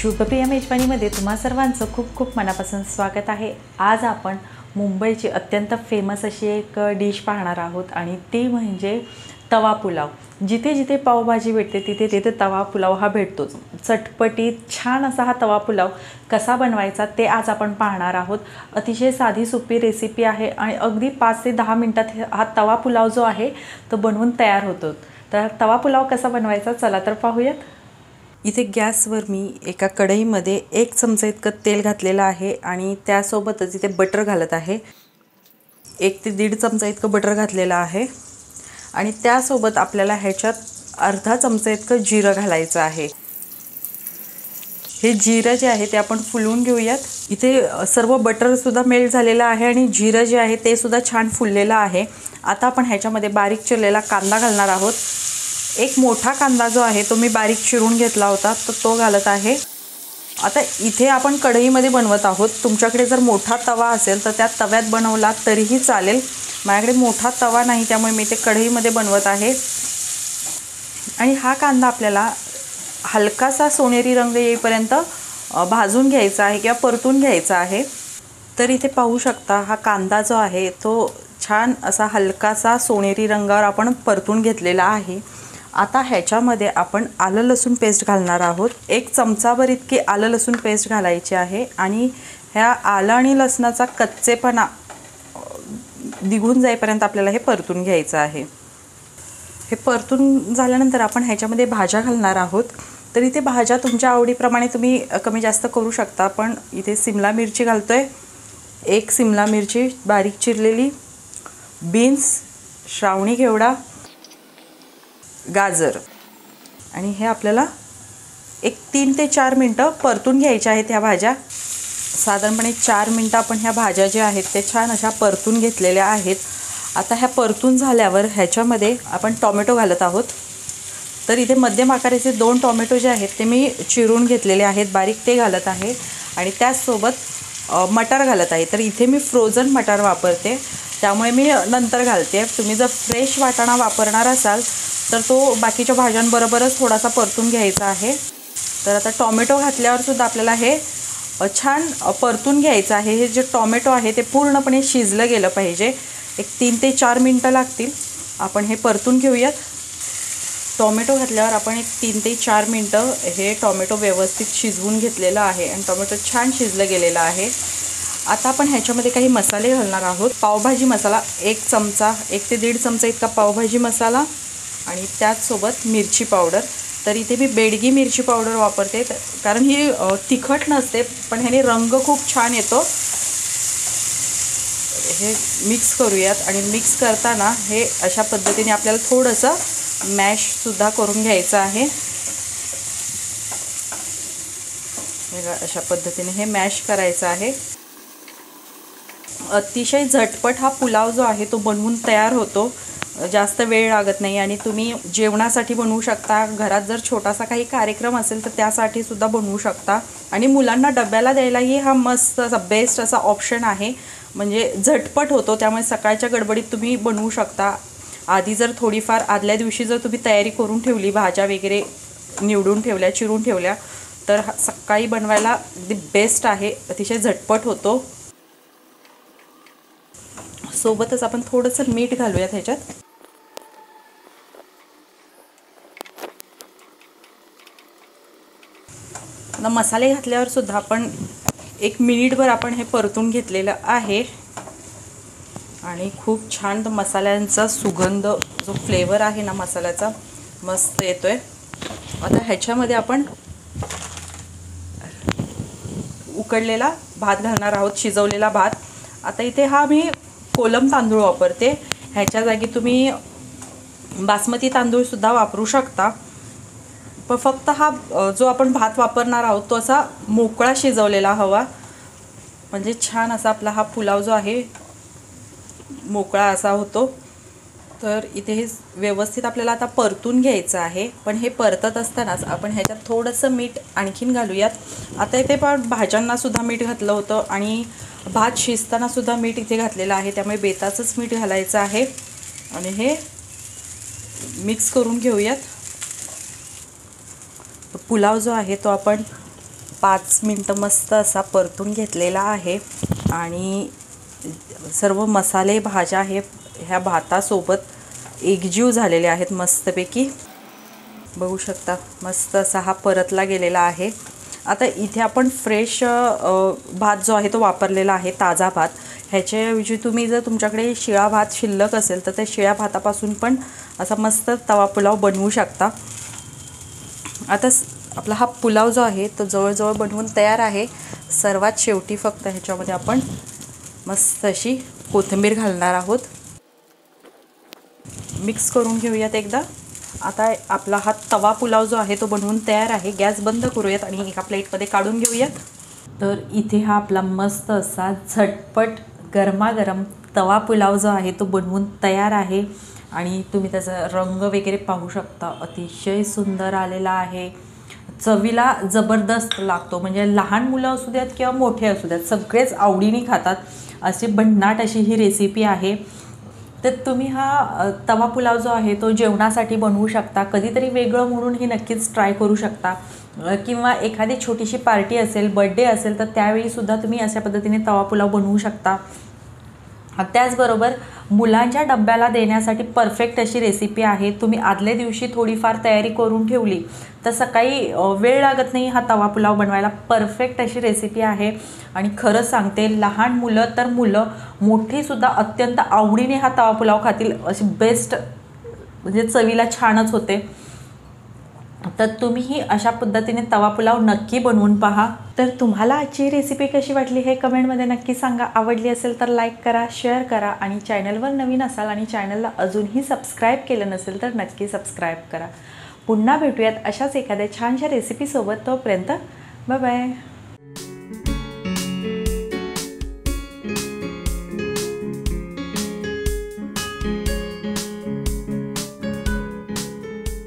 शुभप्रिया मेजवानीमध्ये तुम्हा सर्वांचं खूप खूप मनापासून स्वागत आहे। आज आपण मुंबईची अत्यंत फेमस अशी एक डिश पाहणार आहोत आणि ती म्हणजे तवा पुलाव। जिथे जिथे पावभाजी भेटते तिथे तिथे तवा पुलाव हा भेटतोच। चटपटीत छान असा हा तवा पुलाव कसा बनवायचा ते आज आपण पाहणार आहोत। अतिशय साधी सोपी रेसिपी आहे आणि अगदी 5 ते 10 मिनिटात हा तवा पुलाव जो आहे तो बनवून तयार होतो। तर तवा पुलाव कसा बनवायचा चला तर पाहूयात। इथे गॅसवर मी एका कढईमध्ये 1 चमचा इतकं तेल घातलेलं आहे आणि त्यासोबतच इथे बटर घालत आहे। 1 ते 1.5 चमचा इतकं बटर घातलेलं आहे आणि त्यासोबत आपल्याला ह्याच्यात अर्धा चमचा इतकं जिरं घालायचं आहे। हे जिरं जे आहे ते आपण फुलवून घेऊयात। इथे सर्व बटर सुद्धा मेल्ट झालेलं आहे आणि जिरं जे आहे ते सुद्धा छान फुललेलं आहे। आता आपण ह्याच्यामध्ये बारीक चिरलेला कांदा घालणार आहोत। एक मोठा कांदा जो आहे तो मी बारीक चिरून घेतला होता तर तो घालत आहे। आता इथे आपण कढईमध्ये बनवत आहोत। तुमच्याकडे जर मोठा तवा असेल तर त्या तव्यात बनवला तरीही चालेल। माझ्याकडे मोठा तवा नाही त्यामुळे मी ते कढईमध्ये बनवत आहे। आणि हा कांदा आपल्याला हलकासा सोनेरी रंग येईपर्यंत भाजून घ्यायचा आहे किंवा परतून घ्यायचा आहे। तर इथे पाहू शकता हा कांदा जो आहे तो छान असा हलकासा सोनेरी रंगावर आपण परतून घेतलेला आहे। आता ह्याच्यामध्ये आपण आलं लसूण पेस्ट घालणार आहोत। 1 चमचाभर इतकी आलं लसूण पेस्ट घालायची आहे आणि ह्या आलं आणि लसणाचा कच्चेपणा निघून जाईपर्यंत आपल्याला हे परतून घ्यायचं आहे। हे परतून झाल्यानंतर आपण ह्याच्यामध्ये भाज्या घालणार आहोत। तर इथे भाज्या तुमच्या आवडीप्रमाणे तुम्ही कमी जास्त करू शकता। पण इथे सिमला मिरची घालतोय, 1 सिमला मिरची बारीक चिरलेली, बीन्स, श्रावणी घेवडा, गाजर आणि हे आपल्याला 3 ते 4 मिनिटं परतून घ्यायच्या आहेत। ह्या भाज्या साधारणपणे 4 मिनिटं आपण ह्या भाज्या ज्या आहेत ते छान अशा परतून घेतलेल्या आहेत। आता ह्या परतून झाल्यावर ह्याच्यामध्ये आपण टोमॅटो घालत आहोत। तर इथे मध्यम आकाराचे 2 टोमॅटो जे आहेत ते मी चिरून घेतलेले आहेत बारीक, ते घालत आहे आणि त्याचसोबत मटार घालत आहे। तर इथे मी फ्रोझन मटार वापरते त्यामुळे मी नंतर घालते। तुम्ही जर फ्रेश वाटाणा वापरणार असाल तर तो बाकीच्या भाज्यांबरोबरच थोडासा परतून घ्यायचा आहे। तर आता टोमॅटो घातल्यावर सुद्धा आपल्याला हे छान परतून घ्यायचं आहे। हे जे टोमॅटो आहे ते पूर्णपणे शिजलं गेलं पाहिजे। 3 ते 4 मिनिटं लागतील। आपण हे परतून घेऊयात। टोमॅटो घातल्यावर आपण 3 ते 4 मिनिटं हे टोमॅटो व्यवस्थित शिजवून घेतलेलं आहे आणि टोमॅटो छान शिजलं गेलेलं आहे। आता आपण ह्याच्यामध्ये काही मसाले घालणार आहोत। पावभाजी मसाला 1 चमचा, 1 ते 1.5 चमचा इतका पावभाजी मसाला आणि त्याचसोबत मिरची पावडर। तर इथे मी बेडगी मिरची पावडर वापरते कारण ही तिखट नसते पण ह्याने रंग खूप छान येतो। हे मिक्स करूयात आणि मिक्स करताना हे अशा पद्धतीने आपल्याला थोडंसं मॅशसुद्धा करून घ्यायचं आहे। अशा पद्धतीने हे मॅश करायचं आहे। अतिशय झटपट हा पुलाव जो आहे तो बनवून तयार होतो। जास्त वेळ लागत नाही आणि तुम्ही जेवणासाठी बनवू शकता। घरात जर छोटासा काही कार्यक्रम असेल तर त्यासाठी सुद्धा बनवू शकता आणि मुलांना डब्याला द्यायलाही हा मस्त असा बेस्ट असा ऑप्शन आहे। म्हणजे झटपट होतो त्यामुळे सकाळच्या गडबडीत तुम्ही बनवू शकता। आधी जर थोडीफार आदल्या दिवशी जर तुम्ही तयारी करून ठेवली, भाज्या वगैरे निवडून ठेवल्या, चिरून ठेवल्या तर सकाळी बनवायला अगदी बेस्ट आहे। अतिशय झटपट होतो। सोबतच आपण थोडंसं मीठ घालूयात ह्याच्यात। मसाले घातल्यावर सुद्धा आपण 1 मिनिटभर आपण हे परतून घेतलेलं आहे आणि खूप छान मसाल्यांचा सुगंध जो फ्लेवर आहे ना मसाल्याचा मस्त येतोय। आता ह्याच्यामध्ये आपण उकडलेला भात घालणार आहोत, शिजवलेला भात। आता इथे हा मी कोलम तांदूळ वापरते। ह्याच्या जागी तुम्ही बासमती तांदूळ सुद्धा वापरू शकता। पण फक्त हा जो आपण भात वापरणार आहोत तो असा मोकळा शिजवलेला हवा, म्हणजे छान असा आपला हा पुलाव जो आहे मोकळा असा होतो। तर इथे हे व्यवस्थित आपल्याला आता परतून घ्यायचं आहे। पण हे परतत असतानाच आपण ह्याच्यात थोडंसं मीठ आणखीन घालूयात। आता इथे पण भाज्यांना सुद्धा मीठ घातलं होतं आणि भात शिजताना सुद्धा मीठ इथे घातलेलं आहे त्यामुळे बेताचंच मीठ घालायचं आहे आणि हे मिक्स करून घेऊयात। पुलाव जो आहे तो आपण 5 मिनटं मस्त असा परतून घेतलेला आहे आणि सर्व मसाले भाज्या हे ह्या भातासोबत एकजीव झालेले आहेत मस्तपैकी. बघू शकता मस्त असा हा परतला गेलेला आहे. आता इथे आपण फ्रेश भात जो आहे तो वापरलेला आहे, ताजा भात. ह्याच्याऐवजी तुम्ही जर तुमच्याकडे शिळा भात शिल्लक असेल तर त्या शिळ्या भातापासून पण असा मस्त तवा पुलाव बनवू शकता. आता आपला हा पुलाव जो आहे तो जवळजवळ बनवून तयार आहे. सर्वात शेवटी फक्त ह्याच्यामध्ये आपण मस्त अशी कोथिंबीर घालणार आहोत. मिक्स करून घेऊयात एकदा. आता आपला हा तवा पुलाव जो आहे तो बनवून तयार आहे. गॅस बंद करूयात आणि एका प्लेटमध्ये काढून घेऊयात. तर इथे हा आपला मस्त असा झटपट गरमागरम तवा पुलाव जो आहे तो बनवून तयार आहे आणि तुम्ही त्याचा रंग वगैरे पाहू शकता. अतिशय सुंदर आलेला आहे. चवीला जबरदस्त लागतो. म्हणजे लहान मुलं असू द्यात किंवा मोठे असू द्यात सगळेच आवडीने खातात. अशी भन्नाट अशी ही रेसिपी आहे. तर तुम्ही हा तवा पुलाव जो आहे तो जेवणासाठी बनवू शकता. कधीतरी वेगळं म्हणून हे नक्कीच ट्राय करू शकता. किंवा एखादी छोटीशी पार्टी असेल, बर्थडे असेल तर त्यावेळीसुद्धा तुम्ही अशा पद्धतीने तवा पुलाव बनवू शकता. त्याचबरोबर मुलांच्या डब्याला देण्यासाठी परफेक्ट अशी रेसिपी आहे. तुम्ही आदल्या दिवशी थोडीफार तयारी करून ठेवली तर सकाळी वेळ लागत नाही हा तवा पुलाव बनवायला. परफेक्ट अशी रेसिपी आहे आणि खरं सांगते लहान मुलं तर मुलं मोठीसुद्धा अत्यंत आवडीने हा तवा पुलाव खातील. अशी बेस्ट म्हणजे चवीला छानच होते. तर तुम्हीही अशा पद्धतीने तवा पुलाव नक्की बनवून पहा. तर तुम्हाला आजची रेसिपी कशी वाटली हे कमेंटमध्ये नक्की सांगा. आवडली असेल तर लाईक करा, शेअर करा आणि चॅनलवर नवीन असाल आणि चॅनलला अजूनही सबस्क्राईब केलं नसेल तर नक्की सबस्क्राईब करा. पुन्हा भेटूयात अशाच एखाद्या छानशा रेसिपीसोबत. तोपर्यंत बाय बाय.